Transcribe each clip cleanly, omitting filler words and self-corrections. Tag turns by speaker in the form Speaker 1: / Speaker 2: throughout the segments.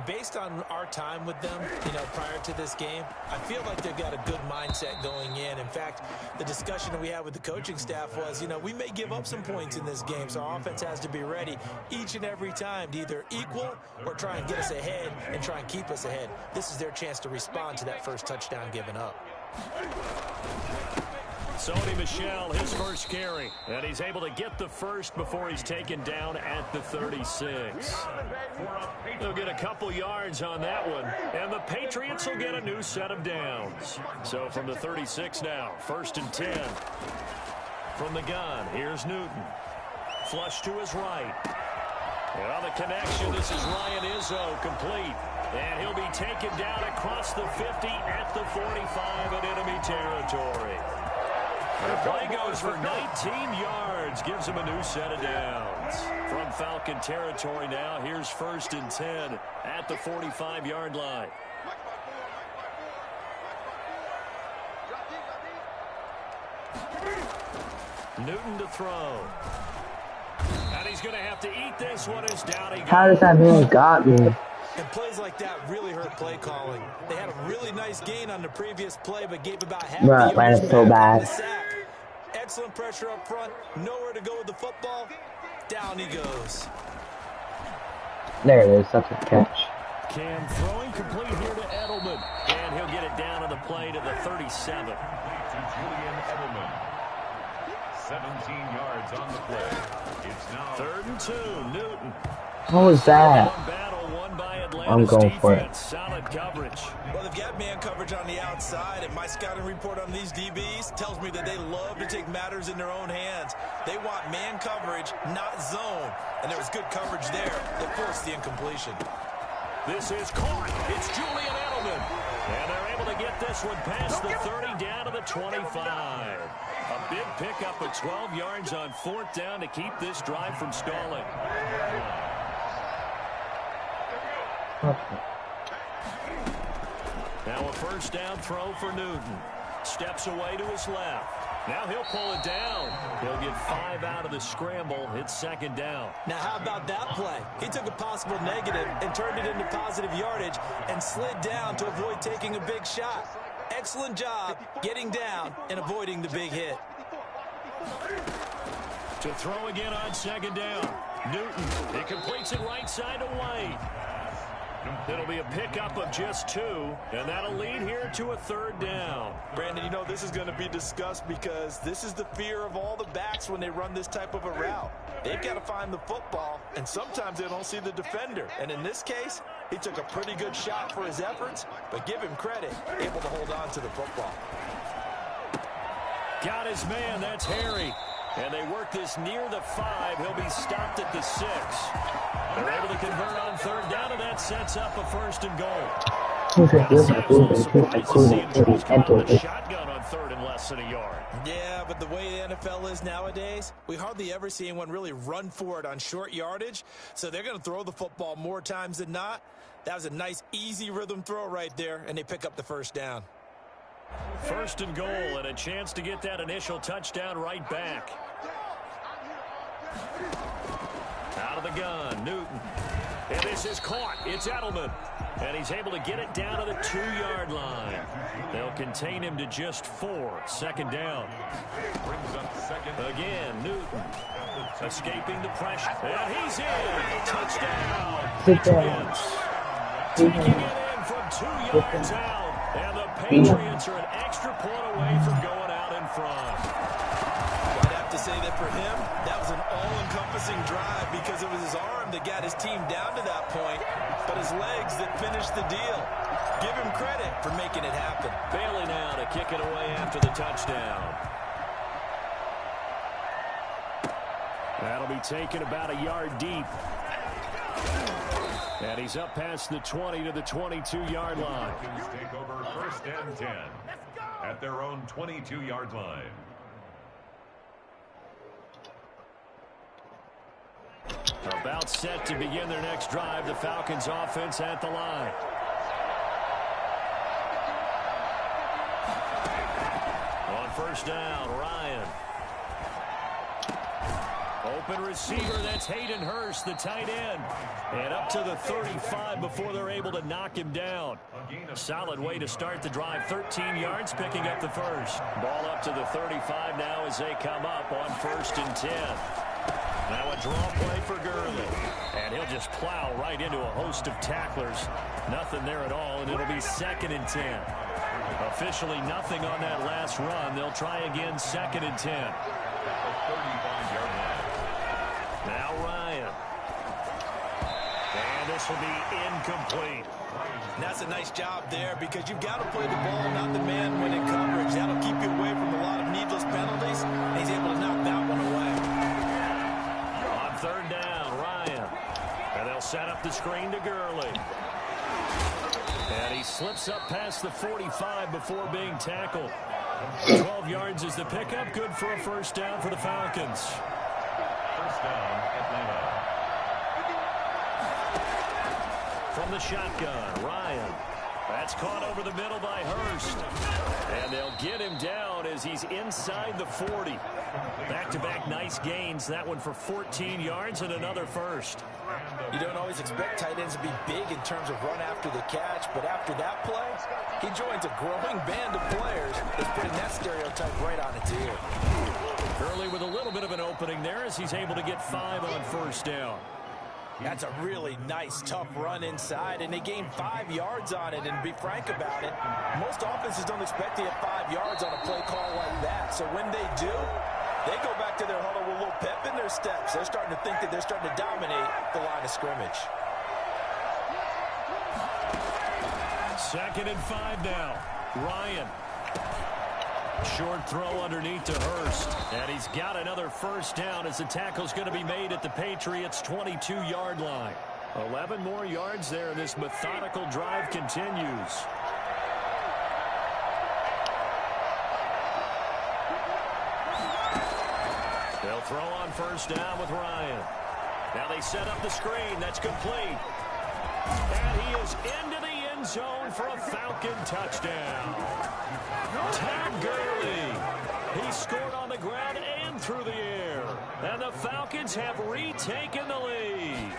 Speaker 1: based on our time with them, prior to this game, I feel like they've got a good mindset going in. In fact, the discussion that we had with the coaching staff was, we may give up some points in this game, so our offense has to be ready each and every time to either equal or try and get us ahead and try and keep us ahead. This is their chance to respond to that first touchdown given up.
Speaker 2: Sony Michel, his first carry, and he's able to get the first before he's taken down at the 36. They'll get a couple yards on that one, and the Patriots will get a new set of downs. So from the 36 now, 1st and 10. From the gun, here's Newton. Flush to his right. Well, the connection, this is Ryan Izzo, complete. And he'll be taken down across the 50 at the 45 in enemy territory. The play goes for 19 yards, gives him a new set of downs. From Falcon territory now, here's 1st and 10 at the 45-yard line. Newton to throw. And he's going to have to eat this one as down he goes.
Speaker 3: How does that man got me?
Speaker 1: And plays like that really hurt play calling. They had a really nice gain on the previous play, but gave about half the yards back
Speaker 3: so bad.
Speaker 1: on the sack. Excellent pressure up front. Nowhere to go with the football. Down he goes.
Speaker 3: There it is. That's a catch.
Speaker 2: Cam throwing complete here to Edelman. And he'll get it down on the play to the 37.
Speaker 4: To Julian Edelman. 17 yards on the play. It's now
Speaker 2: 3rd and 2. Newton.
Speaker 3: What was that? I'm going for it.
Speaker 2: Solid coverage.
Speaker 1: Well, they've got man coverage on the outside, and my scouting report on these DBs tells me that they love to take matters in their own hands. They want man coverage, not zone. And there was good coverage there that forced the incompletion.
Speaker 2: This is caught. It's Julian Edelman. And they're able to get this one past the 30 down to the 25. A big pickup of 12 yards on 4th down to keep this drive from stalling. Now a 1st down throw for Newton. Steps away to his left. Now he'll pull it down. He'll get 5 out of the scramble. It's 2nd down.
Speaker 1: Now how about that play? He took a possible negative and turned it into positive yardage and slid down to avoid taking a big shot. Excellent job getting down and avoiding the big hit.
Speaker 2: To throw again on 2nd down. Newton, he completes it right side to White. It'll be a pickup of just 2, and that'll lead here to a 3rd down.
Speaker 1: Brandon, this is going to be discussed because this is the fear of all the backs when they run this type of a route. They've got to find the football, and sometimes they don't see the defender. And in this case, he took a pretty good shot for his efforts, but give him credit, able to hold on to the football.
Speaker 2: Got his man, that's Harry. And they work this near the 5. He'll be stopped at the 6. They're able to convert on 3rd down, and that sets up a 1st and goal. Shotgun on 3rd and less than a yard.
Speaker 1: Yeah, but the way the NFL is nowadays, we hardly ever see anyone really run for it on short yardage. So they're going to throw the football more times than not. That was a nice, easy rhythm throw right there, and they pick up the 1st down.
Speaker 2: 1st and goal, and a chance to get that initial touchdown right back. Out of the gun, Newton. And this is caught. It's Edelman. And he's able to get it down to the 2-yard line. They'll contain him to just 4. 2nd down. Again, Newton. Escaping the pressure. And he's in. Touchdown. Patriots. Taking it in from 2 yards out. And the Patriots are an extra point away from going out in front.
Speaker 1: I'd have to say that for him, that was an all-encompassing drive because it was his arm that got his team down to that point, but his legs that finished the deal. Give him credit for making it happen.
Speaker 2: Bailey now to kick it away after the touchdown. That'll be taken about a yard deep. And he's up past the 20 to the 22-yard line.
Speaker 4: Take over 1st and 10 at their own 22-yard line.
Speaker 2: About set to begin their next drive. The Falcons offense at the line. On 1st down, Ryan. Open receiver, that's Hayden Hurst, the tight end. And up to the 35 before they're able to knock him down. Solid way to start the drive. 13 yards, picking up the first. Ball up to the 35 now as they come up on 1st and 10. Now a draw play for Gurley. And he'll just plow right into a host of tacklers. Nothing there at all, and it'll be 2nd and 10. Officially nothing on that last run. They'll try again 2nd and 10. Now Ryan. And this will be incomplete.
Speaker 1: And that's a nice job there because you've got to play the ball, not the man when in coverage. That'll keep you away from a lot of needless penalties. And he's able to knock that one away.
Speaker 2: On 3rd down, Ryan. And they'll set up the screen to Gurley. And he slips up past the 45 before being tackled. 12 yards is the pickup. Good for a 1st down for the Falcons.
Speaker 4: 1st down, Atlanta.
Speaker 2: From the shotgun, Ryan. That's caught over the middle by Hurst. And they'll get him down as he's inside the 40. Back-to-back nice gains. That one for 14 yards and another 1st.
Speaker 1: You don't always expect tight ends to be big in terms of run after the catch, but after that play, he joins a growing band of players that's putting that stereotype right on its ear.
Speaker 2: Gurley with a little bit of an opening there as he's able to get 5 on 1st down.
Speaker 1: That's a really nice, tough run inside, and they gained 5 yards on it. And to be frank about it, most offenses don't expect to get 5 yards on a play call like that. So when they do, they go back to their huddle with a little pep in their steps. They're starting to think that they're starting to dominate the line of scrimmage.
Speaker 2: 2nd and 5 now. Ryan. Short throw underneath to Hurst. And he's got another 1st down as the tackle's going to be made at the Patriots' 22-yard line. 11 more yards there. This methodical drive continues. They'll throw on 1st down with Ryan. Now they set up the screen. That's complete. And he is into the end zone for a Falcon touchdown. Todd Gurley. He scored on the ground and through the air. And the Falcons have retaken the lead.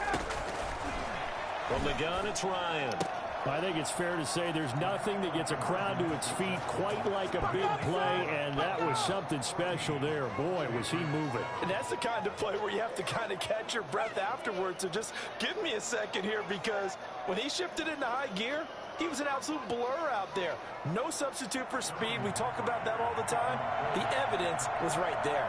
Speaker 2: From the gun, it's Ryan. I think it's fair to say there's nothing that gets a crowd to its feet quite like a big play, and that was something special there. Boy, was he moving.
Speaker 1: And that's the kind of play where you have to kind of catch your breath afterwards. So just give me a second here, because when he shifted into high gear, he was an absolute blur out there. No substitute for speed. We talk about that all the time. The evidence was right there.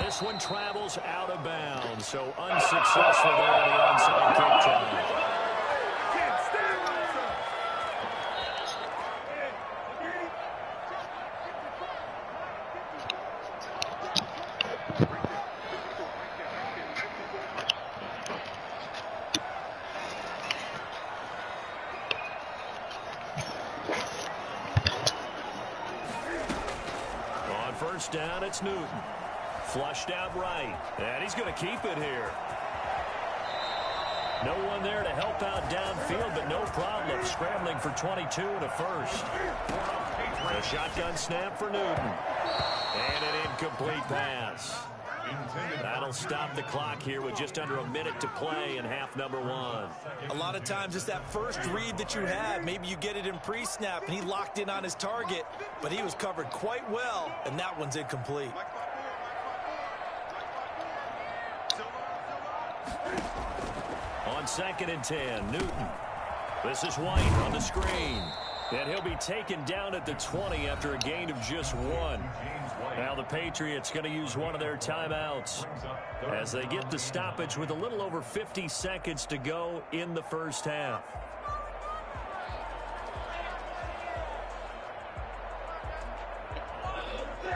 Speaker 2: This one travels out of bounds, so unsuccessful there on the onside kick try. On 1st down, it's Newton. Flushed out right, and he's going to keep it here. No one there to help out downfield, but no problem. Scrambling for 22 and a 1st. A shotgun snap for Newton. And an incomplete pass. That'll stop the clock here with just under a minute to play in half number 1.
Speaker 1: A lot of times it's that first read that you have. Maybe you get it in pre-snap, and he locked in on his target, but he was covered quite well, and that one's incomplete.
Speaker 2: On 2nd and 10, Newton. This is White on the screen. And he'll be taken down at the 20 after a gain of just 1. Now the Patriots going to use one of their timeouts as they get the stoppage with a little over 50 seconds to go in the 1st half.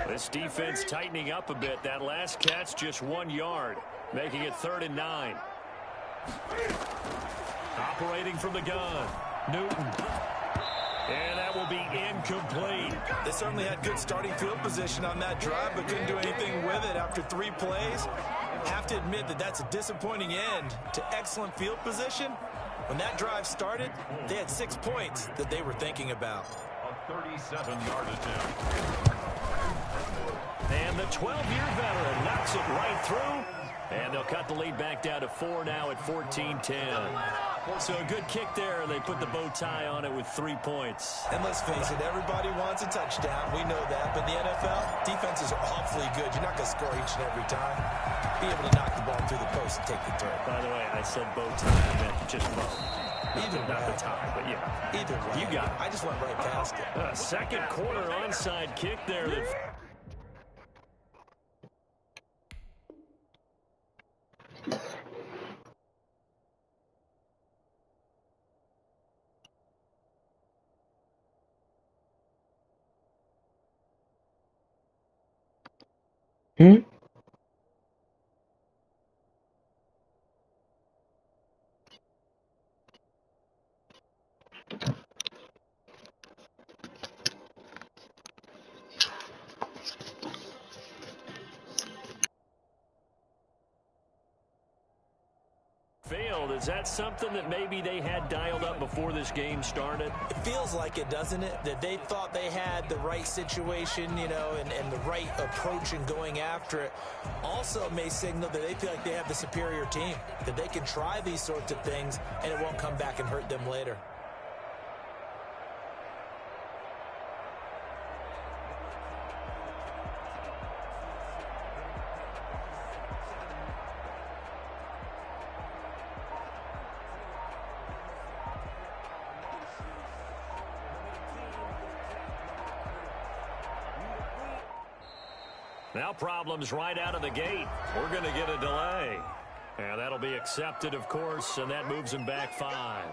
Speaker 2: This defense tightening up a bit. That last catch just 1 yard, making it 3rd and 9. Operating from the gun, Newton. And that will be incomplete.
Speaker 1: They certainly had good starting field position on that drive, but couldn't do anything with it after 3 plays. Have to admit that that's a disappointing end to excellent field position. When that drive started, they had 6 points that they were thinking about.
Speaker 4: 37-yard attempt.
Speaker 2: And the 12-year veteran knocks it right through. And they'll cut the lead back down to 4 now at 14-10. So a good kick there, and they put the bow tie on it with 3 points.
Speaker 1: And let's face it, everybody wants a touchdown. We know that. But in the NFL, defenses are awfully good. You're not going to score each and every time. Be able to knock the ball through the post and take the turn.
Speaker 2: By the way, I said bow tie. I meant just bow. Not the tie, but yeah.
Speaker 1: Either way.
Speaker 2: You got it.
Speaker 1: I just went right past it.
Speaker 2: Second quarter onside kick there.
Speaker 3: Hmm?
Speaker 2: Failed. Is that something that maybe they had dialed up before this game started?
Speaker 1: It feels like it, doesn't it? That they thought they had the right situation, you know, and the right approach in going after it. Also may signal that they feel like they have the superior team, that they can try these sorts of things and it won't come back and hurt them later.
Speaker 2: Now problems right out of the gate. We're going to get a delay. And that'll be accepted, of course, and that moves him back 5.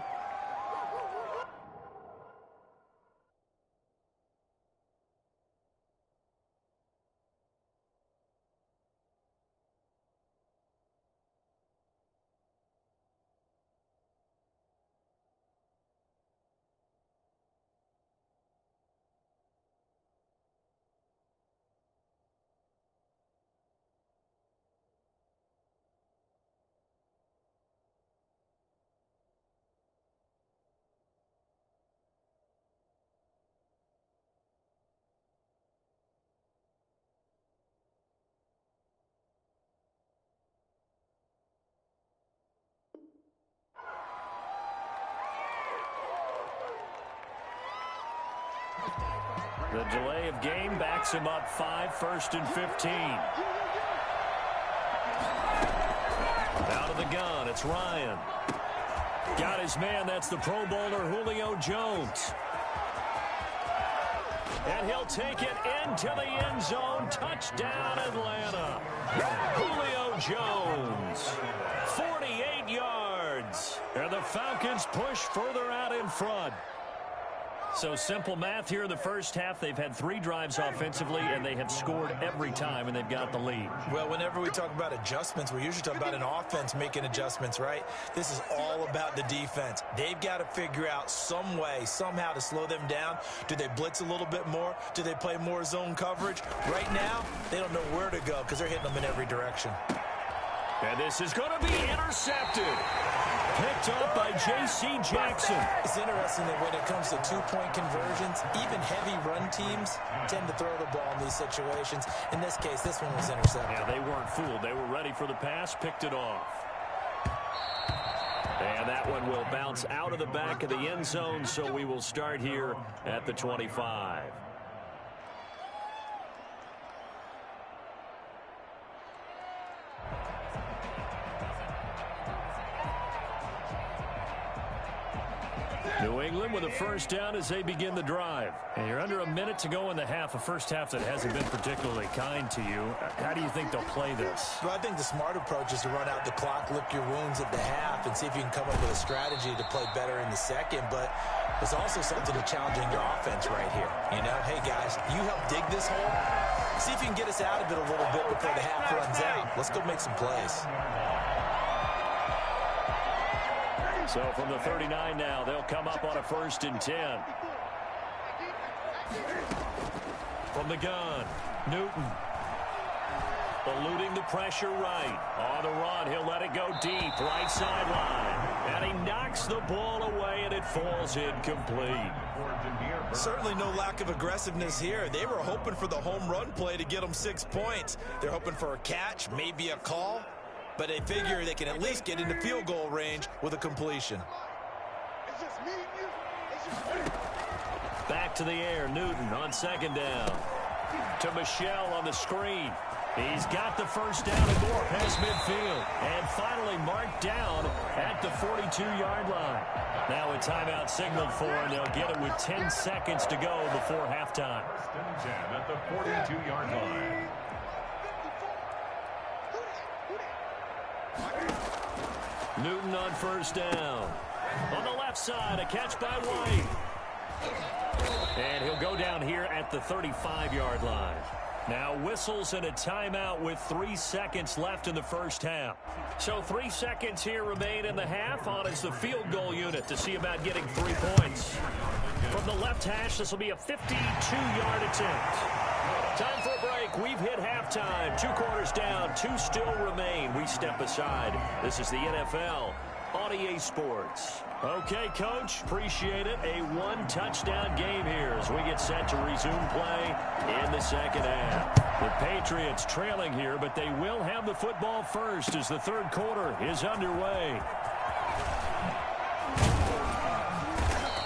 Speaker 2: The delay of game backs him up 5, 1st and 15. Out of the gun, it's Ryan. Got his man, that's the Pro Bowler Julio Jones. And he'll take it into the end zone. Touchdown, Atlanta. Julio Jones, 48 yards. And the Falcons push further out in front. So simple math here in the first half. They've had 3 drives offensively, and they have scored every time, and they've got the lead.
Speaker 1: Well, whenever we talk about adjustments, we're usually talking about an offense making adjustments, right? This is all about the defense. They've got to figure out some way, somehow to slow them down. Do they blitz a little bit more? Do they play more zone coverage? Right now, they don't know where to go because they're hitting them in every direction.
Speaker 2: And this is going to be intercepted. Picked up by J.C. Jackson.
Speaker 1: It's interesting that when it comes to two-point conversions, even heavy run teams tend to throw the ball in these situations. In this case, this one was intercepted.
Speaker 2: Yeah, they weren't fooled. They were ready for the pass, picked it off. And that one will bounce out of the back of the end zone, so we will start here at the 25. New England with a first down as they begin the drive. And you're under a minute to go in the half, a first half that hasn't been particularly kind to you. How do you think they'll play this?
Speaker 1: Well, I think the smart approach is to run out the clock, lick your wounds at the half, and see if you can come up with a strategy to play better in the second. But there's also something to challenging your offense right here. You know, hey, guys, you help dig this hole. See if you can get us out of it a little bit before the half runs out. Let's go make some plays.
Speaker 2: So from the 39 now, they'll come up on a 1st and 10. From the gun, Newton. Eluding the pressure right. On the run, he'll let it go deep. Right sideline. And he knocks the ball away, and it falls incomplete.
Speaker 1: Certainly no lack of aggressiveness here. They were hoping for the home run play to get them 6 points. They're hoping for a catch, maybe a call. But they figure they can at least get into field goal range with a completion.
Speaker 2: Back to the air, Newton on second down. To Michel on the screen. He's got the first down and more past midfield. And finally marked down at the 42-yard line. Now a timeout signaled for, and they'll get it with 10 seconds to go before halftime.
Speaker 4: At the 42-yard line.
Speaker 2: Newton on first down. On the left side, a catch by White. And he'll go down here at the 35-yard line. Now whistles and a timeout with 3 seconds left in the first half. So 3 seconds here remain in the half. On is the field goal unit to see about getting 3 points. From the left hash, this will be a 52-yard attempt. Time for a break. We've hit halftime. 2 quarters down. 2 still remain. We step aside. This is the NFL on EA Sports. Okay, Coach, appreciate it. A 1-touchdown game here as we get set to resume play in the second half. The Patriots trailing here, but they will have the football first as the third quarter is underway.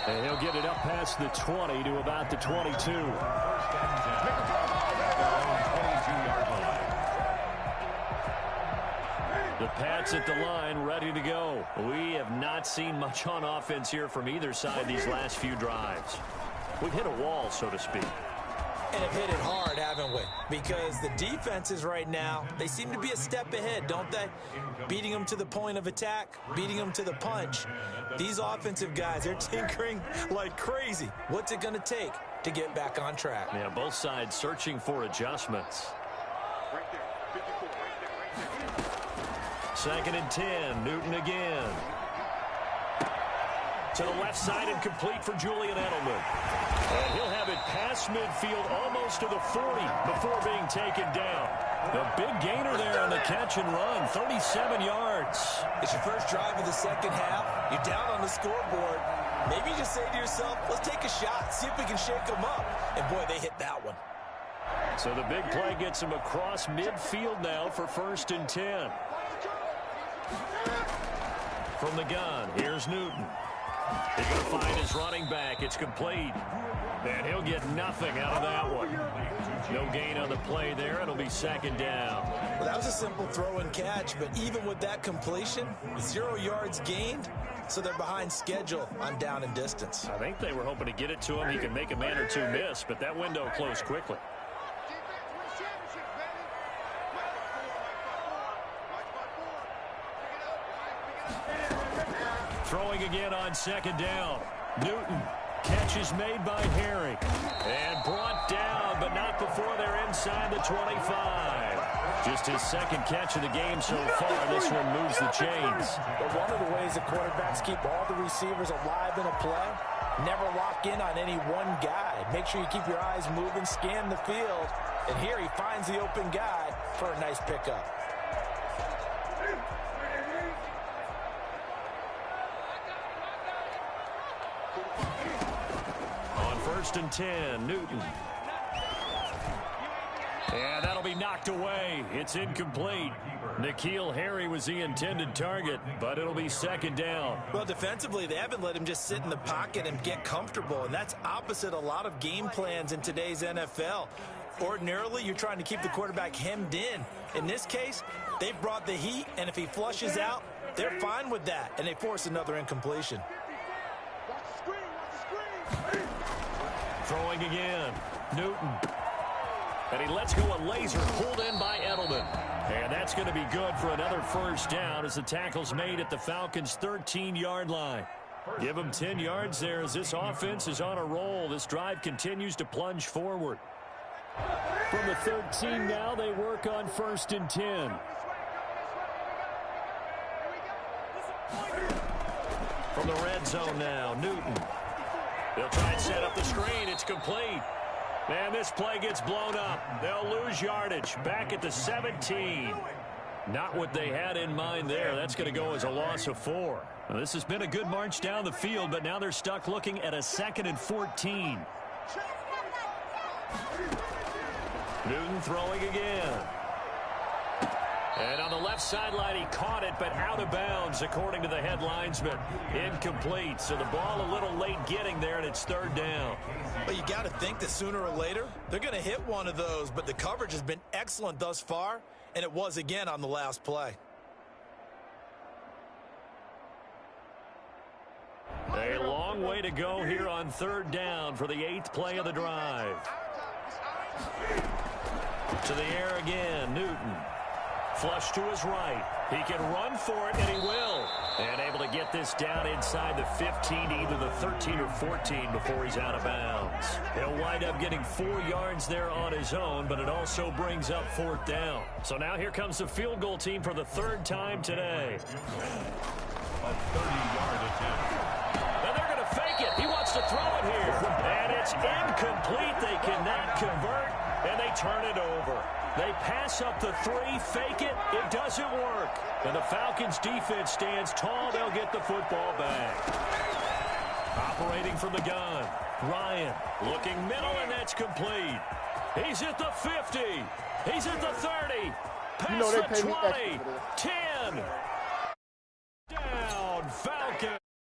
Speaker 2: And he'll get it up past the 20 to about the 22. The Pats at the line, ready to go. We have not seen much on offense here from either side these last few drives. We've hit a wall, so to speak.
Speaker 1: And have hit it hard, haven't we? Because the defenses right now, they seem to be a step ahead, don't they? Beating them to the point of attack, beating them to the punch. These offensive guys, they're tinkering like crazy. What's it going to take to get back on track?
Speaker 2: Yeah, both sides searching for adjustments. Second and 10, Newton again. To the left side and complete for Julian Edelman. And he'll have it past midfield almost to the 40 before being taken down. The big gainer there on the catch and run, 37 yards.
Speaker 1: It's your first drive of the second half. You're down on the scoreboard. Maybe you just say to yourself, let's take a shot, see if we can shake them up. And boy, they hit that one.
Speaker 2: So the big play gets him across midfield now for first and 10. From the gun, here's Newton. He's going to find his running back. It's complete. And he'll get nothing out of that one. No gain on the play there. It'll be second down.
Speaker 1: Well, that was a simple throw and catch, but even with that completion, 0 yards gained, so they're behind schedule on down and distance.
Speaker 2: I think they were hoping to get it to him. He could make a man or two miss, but that window closed quickly. Throwing again on second down. Newton. Catch is made by Harry. And brought down, but not before they're inside the 25. Just his second catch of the game so far. This one moves the chains.
Speaker 1: But one of the ways the quarterbacks keep all the receivers alive in a play, never lock in on any one guy. Make sure you keep your eyes moving, scan the field. And here he finds the open guy for a nice pickup.
Speaker 2: First and 10, Newton. And that'll be knocked away. It's incomplete. N'Keal Harry was the intended target, but it'll be second down.
Speaker 1: Well, defensively, they haven't let him just sit in the pocket and get comfortable, and that's opposite a lot of game plans in today's NFL. Ordinarily, you're trying to keep the quarterback hemmed in. In this case, they brought the heat, and if he flushes out, they're fine with that, and they force another incompletion.
Speaker 2: Throwing again, Newton. And he lets go a laser pulled in by Edelman. And that's going to be good for another first down as the tackle's made at the Falcons' 13-yard line. Give him 10 yards there as this offense is on a roll. This drive continues to plunge forward. From the 13 now, they work on first and 10. From the red zone now, Newton. They'll try and set up the screen. It's complete. And this play gets blown up. They'll lose yardage. Back at the 17. Not what they had in mind there. That's going to go as a loss of 4. Well, this has been a good march down the field, but now they're stuck looking at a 2nd and 14. Newton throwing again. And on the left sideline, he caught it, but out of bounds, according to the head linesman. Incomplete, so the ball a little late getting there, and it's 3rd down.
Speaker 1: But you got to think that sooner or later, they're going to hit one of those, but the coverage has been excellent thus far, and it was again on the last play.
Speaker 2: A long way to go here on 3rd down for the 8th play of the drive. To the air again, Newton. Flush to his right. He can run for it, and he will. And able to get this down inside the 15 to either the 13 or 14 before he's out of bounds. He'll wind up getting 4 yards there on his own, but it also brings up 4th down. So now here comes the field goal team for the 3rd time today.
Speaker 4: A 30-yard attempt.
Speaker 2: And they're going to fake it. He wants to throw it here. And it's incomplete. They cannot convert, and they turn it over. They pass up the 3, fake it. It doesn't work. And the Falcons defense stands tall. They'll get the football back. Operating from the gun. Ryan looking middle, and that's complete. He's at the 50. He's at the 30. Past the 20. 10. Down.